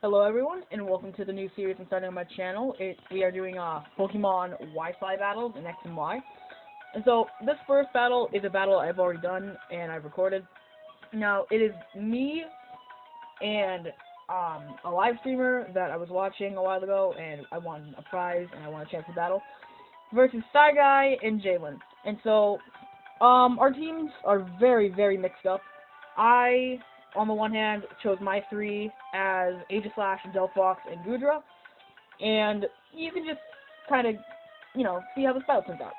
Hello everyone, and welcome to the new series I'm starting on my channel. We are doing Pokemon Wi-Fi battles in X and Y. And so, this first battle is a battle I've already done, and I've recorded. Now, it is me and a live streamer that I was watching a while ago, and I won a prize, and I won a chance to battle, versus Sty Guy and Jalen. And so, our teams are very, very mixed up. On the one hand, chose my three as Aegislash, Delphox, and Goodra, and you can just kind of, see how this battle turns out.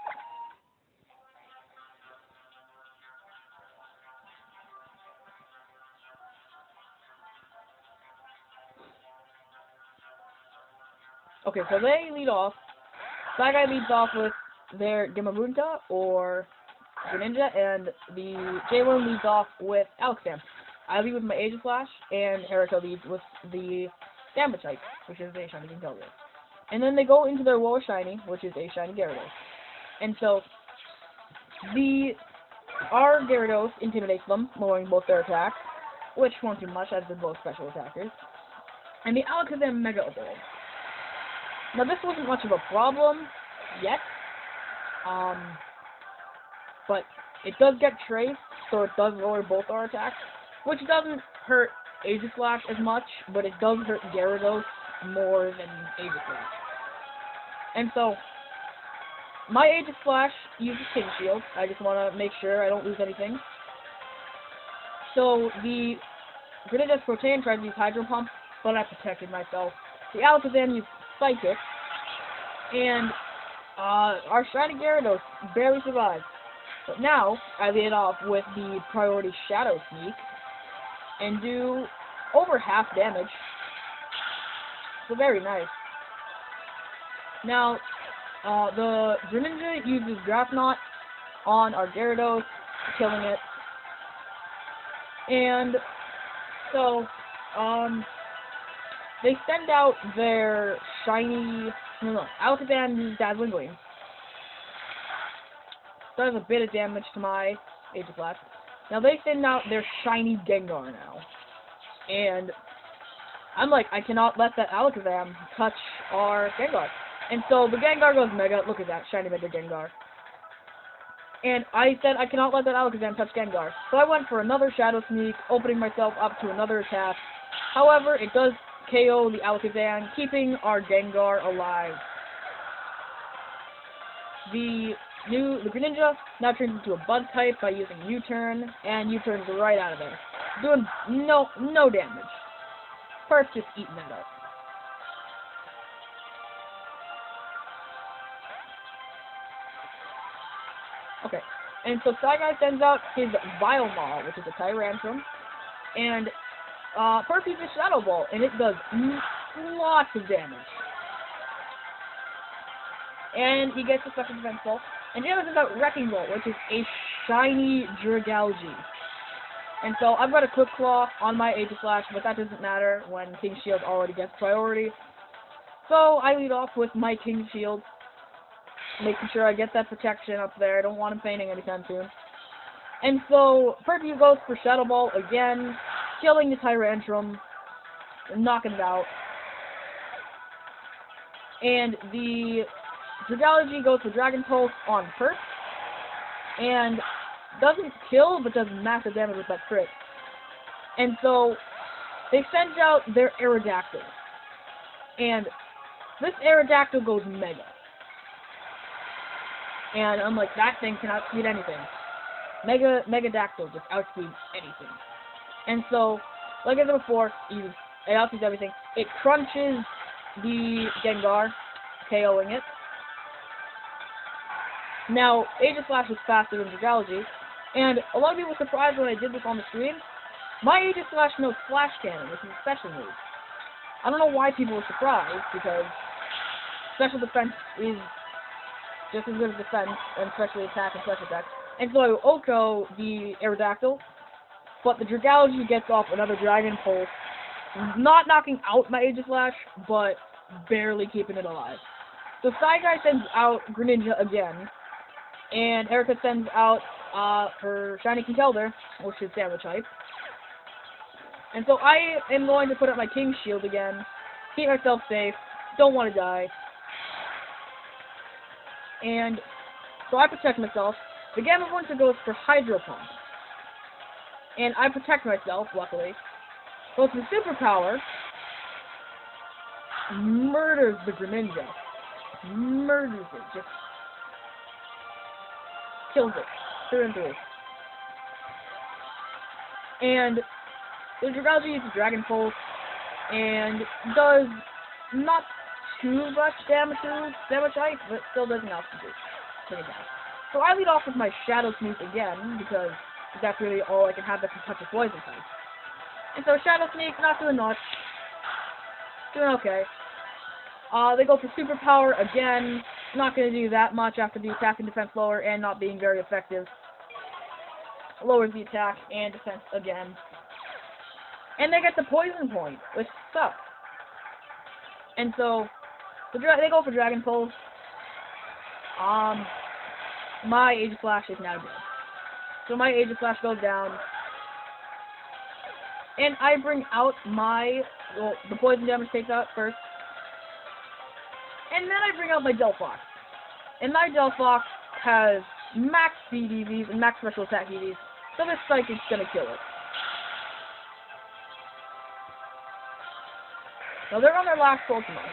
Okay, so they lead off. Sty Guy leads off with their Gamabunta, or Greninja, and the J1 leads off with Alakazam. I lead with my Aegislash, and Erika leads with the Damage type, which is a Shiny Conkeldurr. And then they go into their lower Shiny, which is a Shiny Gyarados. And so, our Gyarados intimidates them, lowering both their attacks, which won't do much as they're both special attackers. And the Alakazam Mega Evolve. Now this wasn't much of a problem yet, but it does get traced, so it does lower both our attacks, which doesn't hurt Aegislash as much, but it does hurt Gyarados more than Aegislash. And so, my Aegislash uses King Shield. I just want to make sure I don't lose anything. So, the Greninja's Protean tried to use Hydro Pump, but I protected myself. The Alakazam used Psychic, and our Shiny Gyarados barely survived. But now, I lead off with the priority Shadow Sneak, and do over half damage. So very nice. Now, the Greninja uses Graphnot on our Gyarados, killing it. And so, they send out their shiny, Alakazam uses Dazzling Gleam. Does a bit of damage to my Aegislash. Now they send out their shiny Gengar now. And I'm like, I cannot let that Alakazam touch our Gengar. And so the Gengar goes Mega. Look at that, shiny Mega Gengar. And I said I cannot let that Alakazam touch Gengar. So I went for another Shadow Sneak, opening myself up to another attack. However, it does KO the Alakazam, keeping our Gengar alive. The Greninja now turns into a Bug type by using U-Turn, and U-Turns right out of there. Doing no damage. First, just eating that up. Okay, and so Sty Guy sends out his Vile Maw, which is a Tyrantrum, and Perf uses Shadow Ball, and it does lots of damage. And he gets a second defense ball. And Jalen sends out Wrecking Ball, which is a shiny Dragalge. And so I've got a Quick Claw on my Aegislash, but that doesn't matter when King Shield already gets priority. So I lead off with my King Shield, making sure I get that protection up there. I don't want him fainting anytime soon. And so Perky goes for Shadow Ball again, killing the Tyrantrum, knocking it out. And the Dragalge goes for Dragon Pulse on Perp, and doesn't kill, but does massive damage with that crit. And so, they send out their Aerodactyl, and this Aerodactyl goes Mega. And I'm like, that thing can outspeed anything. Megadactyl just outspeeds anything. And so, like I said before, it outspeeds everything. It crunches the Gengar, KOing it. Now, Aegislash was faster than Dragalge, and a lot of people were surprised when I did this on the stream. My Aegislash knows Flash Cannon, which is a special move. I don't know why people were surprised, because special defense is just as good as defense, and especially attack and special attack. And so I Oko the Aerodactyl, but the Dragalge gets off another Dragon Pulse, not knocking out my Aegislash, but barely keeping it alive. So Sty Guy sends out Greninja again, and Erika sends out her shiny Conkeldurr, which is Damage type. And so I am going to put up my King's Shield again, keep myself safe, don't want to die. And so I protect myself. The Gamma Pointer goes for Hydro Pump. And I protect myself, luckily. Goes for Superpower. Murders the Greninja. Murders it. Just kills it. Through and through. And the Dragougy uses Dragon Pulse. And does not too much damage ice, but still does enough to take it down. So I lead off with my Shadow Sneak again, because that's really all I can have that can touch a poison type. And so Shadow Sneak, not doing much. Doing okay. They go for Superpower again. Not going to do that much after the attack and defense lower and not being very effective. Lowers the attack and defense again. And they get the Poison Point, which sucks. And so they go for Dragon Pulse. My Aegislash is now dead. So my Aegislash goes down. And I bring out the poison damage takes out first. And then I bring out my Delphox. And my Delphox has max speed EVs and max special attack EVs. So this Psyche is gonna kill it. Now they're on their last Pokemon,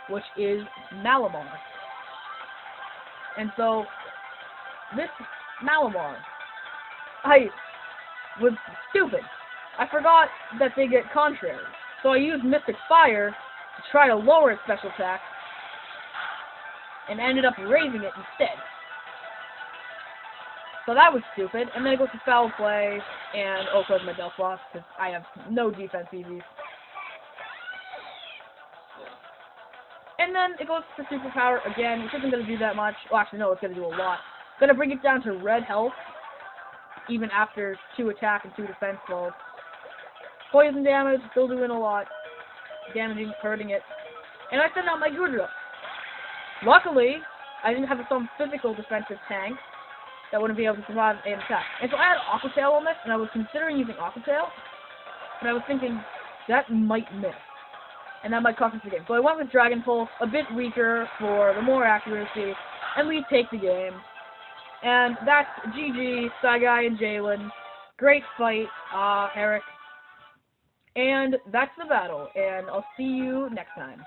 which is Malamar. And so, this Malamar, I was stupid. I forgot that they get Contrary. So I used Mystic Fire to try to lower its special attack, and ended up raising it instead. So that was stupid. And then it goes to Foul Play, and also my Delphox, because I have no defense EVs. And then it goes for Superpower again, which isn't going to do that much. Well, actually, no, it's going to do a lot. Going to bring it down to red health, even after 2 attack and 2 defense rolls. Poison damage, still doing a lot. Damaging, hurting it. And I send out my Godra. Luckily, I didn't have some physical defensive tank that wouldn't be able to survive an attack. And so I had Aqua Tail on this, and I was considering using Aqua Tail, and I was thinking, that might miss. And that might cost us the game. So I went with Dragon Pulse, a bit weaker for the more accuracy, and we take the game. And that's GG, Saigai and Jalen. Great fight, Eric. And that's the battle, and I'll see you next time.